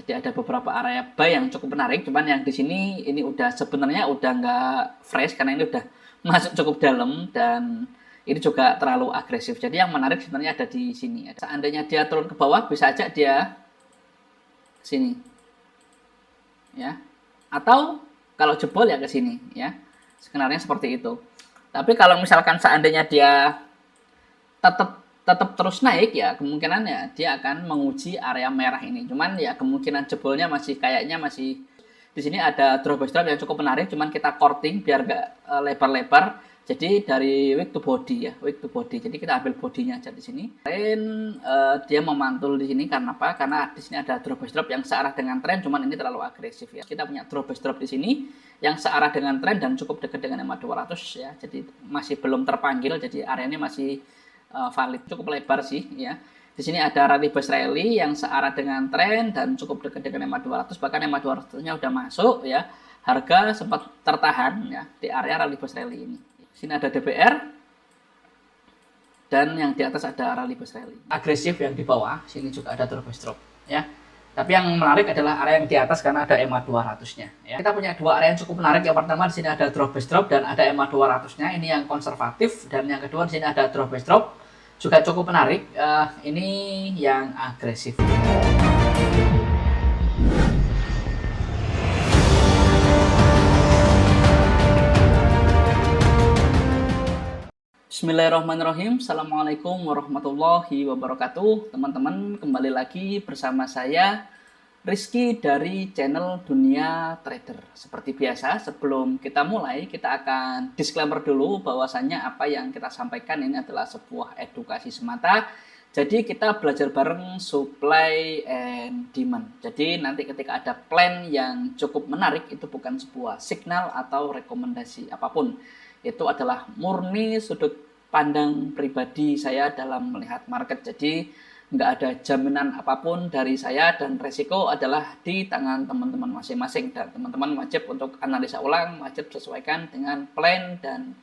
Jadi ada beberapa area buy yang cukup menarik, cuman yang di sini ini udah sebenarnya udah nggak fresh karena ini udah masuk cukup dalam dan ini juga terlalu agresif. Jadi yang menarik sebenarnya ada di sini. Seandainya dia turun ke bawah bisa aja dia sini, ya. Atau kalau jebol ya ke sini, ya. Skenarionya seperti itu. Tapi kalau misalkan seandainya dia tetap tetap terus naik ya kemungkinannya dia akan menguji area merah ini. Cuman ya kemungkinan jebolnya masih kayaknya masih di sini ada drawback yang cukup menarik. Cuman kita courting biar gak lebar-lebar. Jadi dari wick to body ya, wick to body. Jadi kita ambil bodinya aja di sini. Tren dia memantul di sini karena apa? Karena di sini ada drawback yang searah dengan tren. Cuman ini terlalu agresif ya. Kita punya drawback di sini yang searah dengan tren dan cukup dekat dengan EMA 200 ya. Jadi masih belum terpanggil. Jadi area ini masih valid, cukup lebar sih ya. Di sini ada rally base rally yang searah dengan tren dan cukup dekat dengan EMA 200, bahkan EMA 200-nya udah masuk ya. Harga sempat tertahan ya di area rally base rally ini. Di sini ada DPR dan yang di atas ada rally base rally. Agresif yang di bawah, sini juga ada drawback drop ya. Tapi yang menarik adalah area yang di atas karena ada EMA 200-nya ya. Kita punya dua area yang cukup menarik. Yang pertama di sini ada drawback drop dan ada EMA 200-nya. Ini yang konservatif dan yang kedua di sini ada drawback drop juga cukup menarik. Ini yang agresif. Bismillahirrahmanirrahim. Assalamualaikum warahmatullahi wabarakatuh. Teman-teman, kembali lagi bersama saya Rizky dari channel Dunia Trader. Seperti biasa, sebelum kita mulai, kita akan disclaimer dulu bahwasannya apa yang kita sampaikan ini adalah sebuah edukasi semata. Jadi kita belajar bareng supply and demand. Jadi nanti ketika ada plan yang cukup menarik, itu bukan sebuah signal atau rekomendasi apapun. Itu adalah murni sudut pandang pribadi saya dalam melihat market. Jadi nggak ada jaminan apapun dari saya dan resiko adalah di tangan teman-teman masing-masing, dan teman-teman wajib untuk analisa ulang, wajib sesuaikan dengan plan dan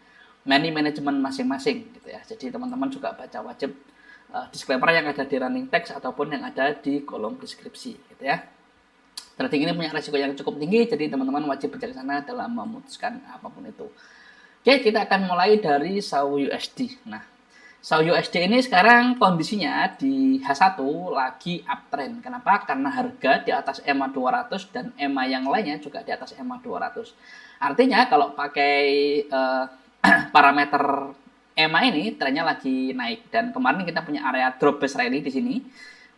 money management masing-masing gitu ya. Jadi teman-teman juga baca wajib disclaimer yang ada di running text ataupun yang ada di kolom deskripsi gitu ya. Trading ini punya resiko yang cukup tinggi, jadi teman-teman wajib bijaksana dalam memutuskan apapun itu. Oke, kita akan mulai dari SAU USD. Nah, SAU USD ini sekarang kondisinya di H1 lagi uptrend. Kenapa? Karena harga di atas EMA 200 dan EMA yang lainnya juga di atas EMA 200. Artinya kalau pakai parameter EMA ini trennya lagi naik, dan kemarin kita punya area drop base rally di sini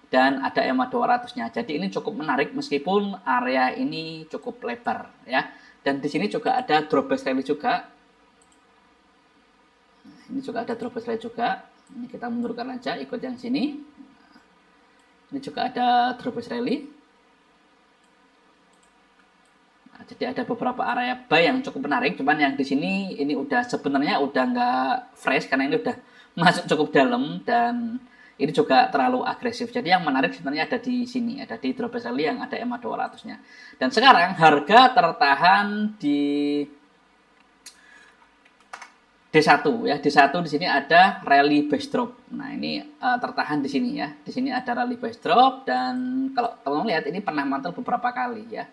dan ada EMA 200-nya. Jadi ini cukup menarik meskipun area ini cukup lebar ya. Dan di sini juga ada drop base rally juga. Ini juga ada drop base rally juga. Ini kita mundurkan aja, ikut yang sini. Ini juga ada drop base rally. Nah, jadi ada beberapa area buy yang cukup menarik. Cuman yang di sini ini udah sebenarnya udah nggak fresh karena ini udah masuk cukup dalam dan ini juga terlalu agresif. Jadi yang menarik sebenarnya ada di sini, ada di drop base rally yang ada EMA 200-nya. Dan sekarang harga tertahan di D1 ya. D1 di sini ada rally base drop. Nah, ini tertahan di sini ya. Di sini ada rally base drop dan kalau teman-teman lihat ini pernah mantul beberapa kali ya.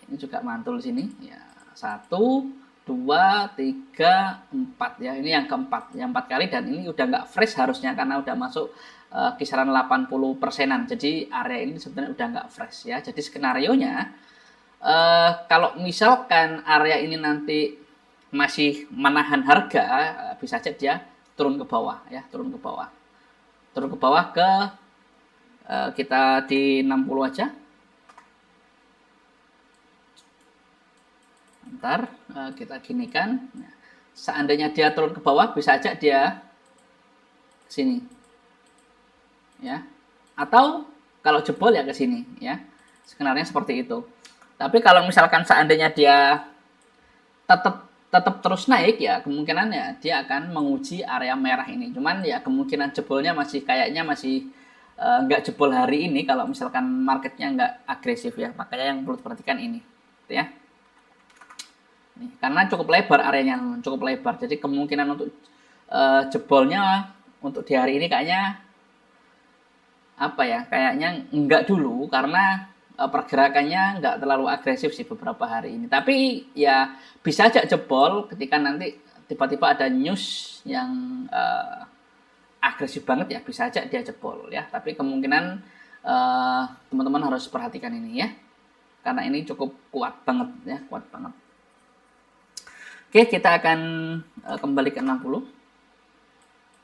Ini juga mantul di sini ya. 1 2 3 4 ya. Ini yang keempat. Yang 4 kali dan ini udah nggak fresh harusnya karena udah masuk kisaran 80%-an. Jadi area ini sebenarnya udah nggak fresh ya. Jadi skenarionya kalau misalkan area ini nanti masih menahan harga, bisa saja dia turun ke bawah ya, turun ke bawah ke kita di 60 aja. Ntar kita ginikan. Nah, seandainya dia turun ke bawah bisa aja dia ke sini ya, atau kalau jebol ya ke sini ya. Skenarionya seperti itu. Tapi kalau misalkan seandainya dia tetap terus naik ya kemungkinannya dia akan menguji area merah ini. Cuman ya kemungkinan jebolnya masih kayaknya masih nggak jebol hari ini kalau misalkan marketnya nggak agresif ya. Makanya yang perlu diperhatikan ini gitu ya. Nih, karena cukup lebar areanya, cukup lebar. Jadi kemungkinan untuk jebolnya untuk di hari ini kayaknya apa ya, kayaknya enggak dulu karena pergerakannya enggak terlalu agresif sih beberapa hari ini. Tapi ya bisa aja jebol ketika nanti tiba-tiba ada news yang agresif banget, ya bisa aja dia jebol ya. Tapi kemungkinan teman-teman harus perhatikan ini ya, karena ini cukup kuat banget ya, kuat banget. Oke, kita akan kembali ke 60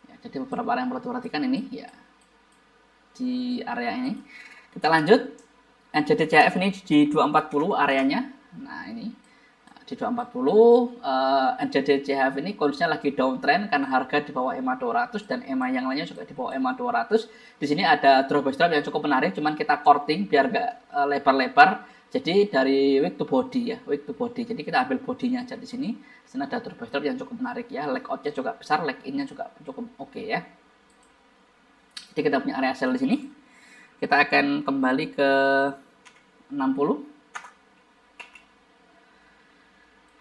ya, jadi beberapa area yang perlu diperhatikan ini ya di area ini. Kita lanjut, NZD-CHF ini di 240 areanya. Nah ini di 240 NZD-CHF ini kondisinya lagi downtrend karena harga di bawah EMA 200 dan EMA yang lainnya juga di bawah EMA 200. Di sini ada drawback drop yang cukup menarik, cuman kita courting biar nggak lebar-lebar. Jadi dari wick to body ya, wick to body. Jadi kita ambil bodinya aja di sini. Di sini ada drawback drop yang cukup menarik ya. Leg outnya juga besar, leg innya juga cukup oke ya. Jadi kita punya area sell di sini. Kita akan kembali ke 60.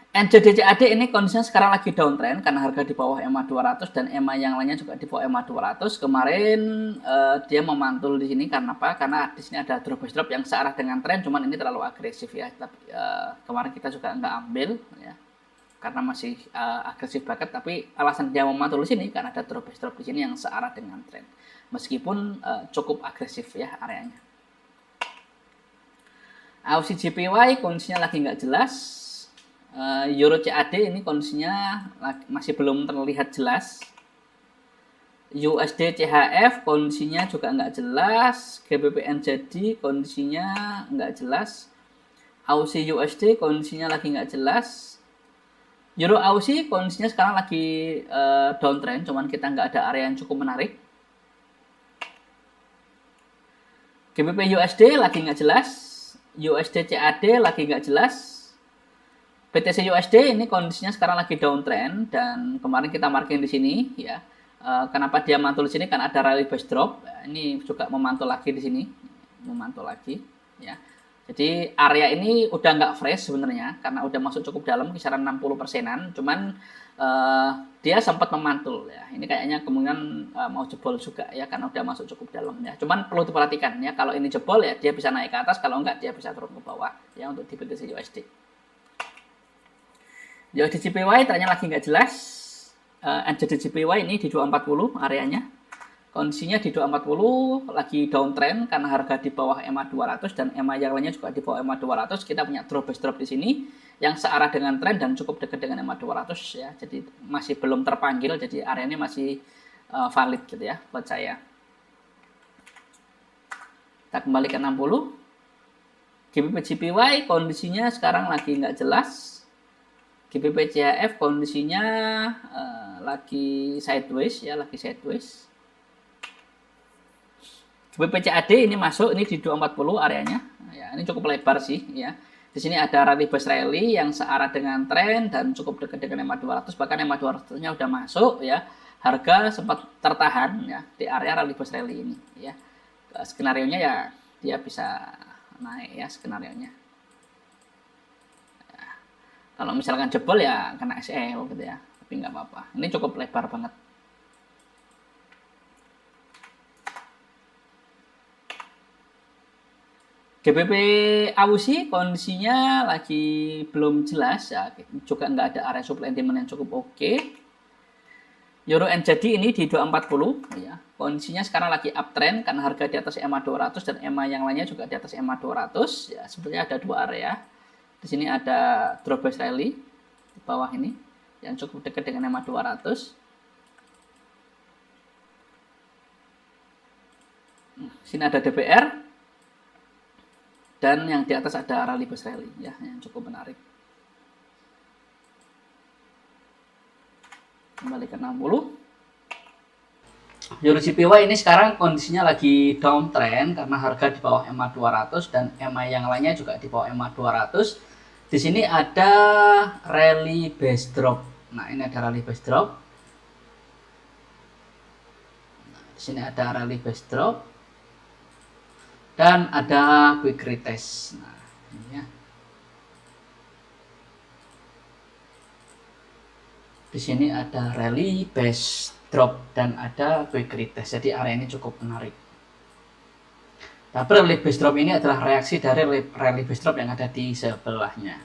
NZD-CAD ini kondisinya sekarang lagi downtrend karena harga di bawah EMA 200 dan EMA yang lainnya juga di bawah EMA 200. Kemarin dia memantul di sini karena apa? Karena di sini ada drawback drop yang searah dengan tren, cuman ini terlalu agresif ya. Tapi kemarin kita juga nggak ambil ya, karena masih agresif banget. Tapi alasan dia memantul di sini karena ada drawback drop di sini yang searah dengan tren, meskipun cukup agresif ya areanya. AUSI JPY kondisinya lagi nggak jelas. Euro CAD ini kondisinya masih belum terlihat jelas. USD CHF kondisinya juga nggak jelas. GBP NZD kondisinya nggak jelas. AUSI USD kondisinya lagi nggak jelas. Euro AUSI kondisinya sekarang lagi downtrend, cuman kita nggak ada area yang cukup menarik. GBP USD lagi nggak jelas. USD CAD lagi nggak jelas. BTC USD ini kondisinya sekarang lagi downtrend dan kemarin kita marking di sini ya. Kenapa dia mantul di sini? Kan ada rally base drop. Ini juga memantul lagi di sini, memantul lagi ya. Jadi area ini udah nggak fresh sebenarnya karena udah masuk cukup dalam kisaran 60%-an. Cuman dia sempat memantul ya. Ini kayaknya kemungkinan mau jebol juga ya karena udah masuk cukup dalam ya. Cuman perlu diperhatikan ya, kalau ini jebol ya dia bisa naik ke atas, kalau enggak dia bisa turun ke bawah ya untuk di BTC USD. USD JPY trennya lagi nggak jelas. NZD JPY ini di 240 areanya. Kondisinya di 240 lagi downtrend karena harga di bawah EMA 200 dan EMA yang lainnya juga di bawah EMA 200. Kita punya drawback drop di sini yang searah dengan tren dan cukup dekat dengan EMA 200 ya. Jadi masih belum terpanggil, jadi area ini masih valid gitu ya buat saya. Kita kembali ke 60. GBP JPY kondisinya sekarang lagi nggak jelas. GBP CHF kondisinya lagi sideways ya, lagi sideways. GBP CAD ini masuk, ini di 240 areanya. Ya, ini cukup lebar sih ya. Di sini ada rally base rally yang searah dengan tren dan cukup dekat dengan EMA 200, bahkan EMA 200-nya udah masuk ya. Harga sempat tertahan ya di area rally base rally ini ya. Skenarionya ya dia bisa naik ya skenarionya. Kalau misalkan jebol ya kena SL gitu ya, tapi nggak apa-apa. Ini cukup lebar banget. GBP AUSI kondisinya lagi belum jelas ya, juga nggak ada area supply and demand yang cukup oke. Euro NZD ini di 240 ya. Kondisinya sekarang lagi uptrend karena harga di atas EMA 200 dan EMA yang lainnya juga di atas EMA 200 ya. Sebenarnya ada dua area. Di sini ada drawback rally di bawah ini yang cukup dekat dengan EMA 200. Sini ada DBR dan yang di atas ada rally base rally ya, yang cukup menarik. Kembali ke 60. Euro JPY ini sekarang kondisinya lagi downtrend karena harga di bawah EMA 200 dan EMA yang lainnya juga di bawah EMA 200. Di sini ada rally base drop. Nah, ini ada rally base drop. Nah, di sini ada rally base drop. Dan ada quick retest. Nah, ini ya. Di sini ada rally base drop dan ada quick retest. Jadi area ini cukup menarik. Tapi rally base drop ini adalah reaksi dari rally base drop yang ada di sebelahnya.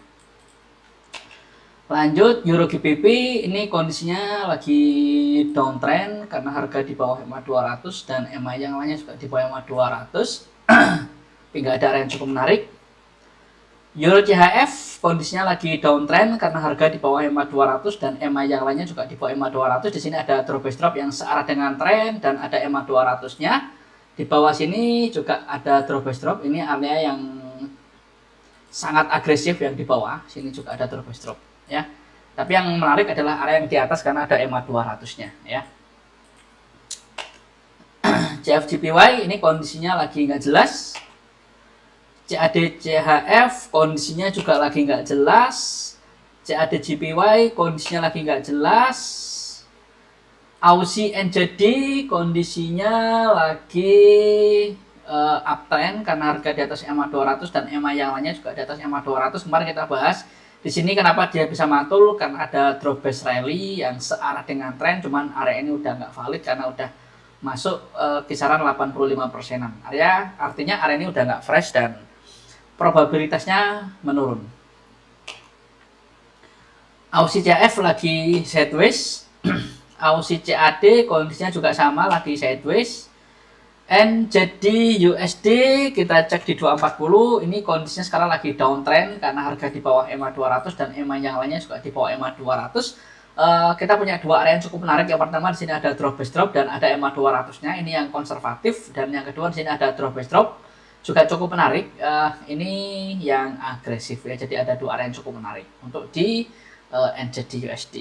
Lanjut, Euro GBP ini kondisinya lagi downtrend karena harga di bawah EMA 200 dan EMA yang lainnya juga di bawah EMA 200. Tapi nggak ada area yang cukup menarik. Euro CHF kondisinya lagi downtrend karena harga di bawah EMA 200 dan EMA yang lainnya juga di bawah EMA 200. Di sini ada drop base drop yang searah dengan tren dan ada EMA 200-nya. Di bawah sini juga ada drop base drop. Ini area yang sangat agresif yang di bawah. Sini juga ada drop base drop. Ya, tapi yang menarik adalah area yang di atas karena ada EMA 200-nya ya. CFJPY ini kondisinya lagi nggak jelas. CAD CHF kondisinya juga lagi nggak jelas. CAD JPY kondisinya lagi nggak jelas. AUSI NZD kondisinya lagi uptrend karena harga di atas EMA 200 dan EMA yang lainnya juga di atas EMA 200. Kemarin kita bahas di sini kenapa dia bisa mantul, karena ada drop base rally yang searah dengan tren, cuman area ini udah nggak valid karena udah masuk kisaran 85%-an. Artinya area ini udah nggak fresh dan probabilitasnya menurun. AUSI CHF lagi sideways, AUSI CAD kondisinya juga sama, lagi sideways. NZD USD kita cek di 240, ini kondisinya sekarang lagi downtrend karena harga di bawah EMA 200 dan EMA yang lainnya juga di bawah EMA 200. Kita punya dua area yang cukup menarik. Yang pertama di sini ada drop base drop dan ada EMA 200-nya, ini yang konservatif, dan yang kedua di sini ada drop base drop juga cukup menarik. Ini yang agresif ya. Jadi ada dua area yang cukup menarik untuk di NZD USD.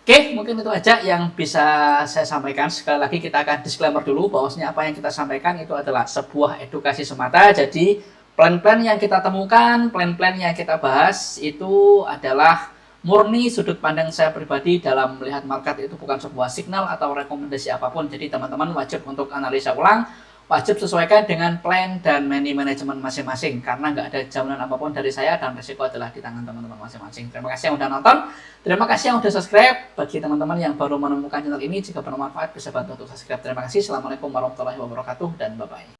Oke, mungkin itu aja yang bisa saya sampaikan. Sekali lagi kita akan disclaimer dulu bahwasanya apa yang kita sampaikan itu adalah sebuah edukasi semata. Jadi plan-plan yang kita temukan, plan-plan yang kita bahas itu adalah murni sudut pandang saya pribadi dalam melihat market, itu bukan sebuah signal atau rekomendasi apapun. Jadi teman-teman wajib untuk analisa ulang, wajib sesuaikan dengan plan dan manajemen masing-masing, karena nggak ada jaminan apapun dari saya dan resiko adalah di tangan teman-teman masing-masing. Terima kasih yang udah nonton, terima kasih yang udah subscribe. Bagi teman-teman yang baru menemukan channel ini, jika bermanfaat bisa bantu untuk subscribe. Terima kasih. Assalamualaikum warahmatullahi wabarakatuh dan bye-bye.